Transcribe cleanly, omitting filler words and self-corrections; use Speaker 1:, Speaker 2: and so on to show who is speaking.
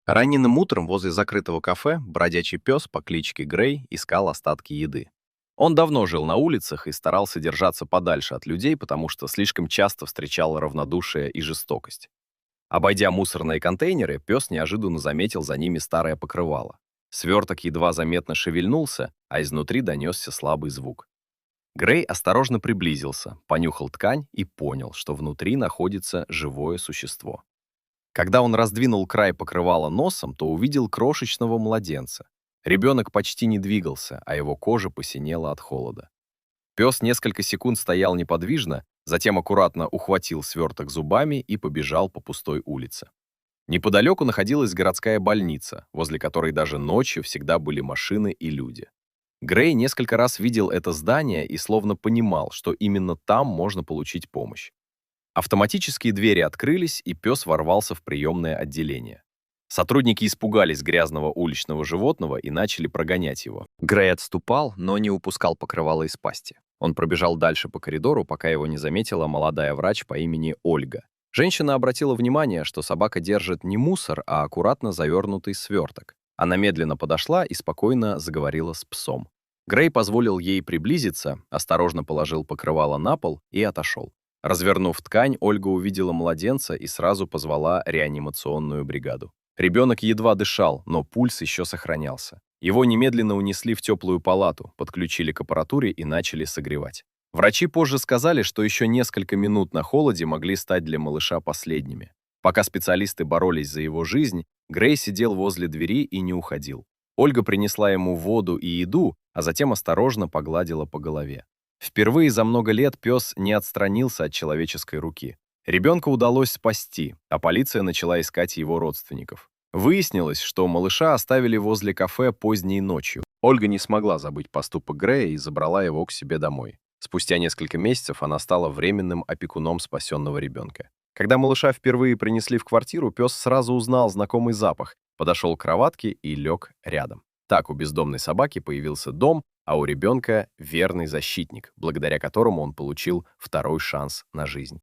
Speaker 1: Ранним утром возле закрытого кафе бродячий пес по кличке Грей искал остатки еды. Он давно жил на улицах и старался держаться подальше от людей, потому что слишком часто встречал равнодушие и жестокость. Обойдя мусорные контейнеры, пес неожиданно заметил за ними старое покрывало. Сверток едва заметно шевельнулся, а изнутри донесся слабый звук. Грей осторожно приблизился, понюхал ткань и понял, что внутри находится живое существо. Когда он раздвинул край покрывала носом, то увидел крошечного младенца. Ребенок почти не двигался, а его кожа посинела от холода. Пес несколько секунд стоял неподвижно, затем аккуратно ухватил сверток зубами и побежал по пустой улице. Неподалеку находилась городская больница, возле которой даже ночью всегда были машины и люди. Грей несколько раз видел это здание и словно понимал, что именно там можно получить помощь. Автоматические двери открылись, и пес ворвался в приемное отделение. Сотрудники испугались грязного уличного животного и начали прогонять его. Грей отступал, но не упускал покрывало из пасти. Он пробежал дальше по коридору, пока его не заметила молодая врач по имени Ольга. Женщина обратила внимание, что собака держит не мусор, а аккуратно завернутый сверток. Она медленно подошла и спокойно заговорила с псом. Грей позволил ей приблизиться, осторожно положил покрывало на пол и отошел. Развернув ткань, Ольга увидела младенца и сразу позвала реанимационную бригаду. Ребенок едва дышал, но пульс еще сохранялся. Его немедленно унесли в теплую палату, подключили к аппаратуре и начали согревать. Врачи позже сказали, что еще несколько минут на холоде могли стать для малыша последними. Пока специалисты боролись за его жизнь, Грей сидел возле двери и не уходил. Ольга принесла ему воду и еду, а затем осторожно погладила по голове. Впервые за много лет пес не отстранился от человеческой руки. Ребенка удалось спасти, а полиция начала искать его родственников. Выяснилось, что малыша оставили возле кафе поздней ночью. Ольга не смогла забыть поступок Грея и забрала его к себе домой. Спустя несколько месяцев она стала временным опекуном спасенного ребенка. Когда малыша впервые принесли в квартиру, пес сразу узнал знакомый запах, подошел к кроватке и лег рядом. Так у бездомной собаки появился дом, а у ребенка верный защитник, благодаря которому он получил второй шанс на жизнь.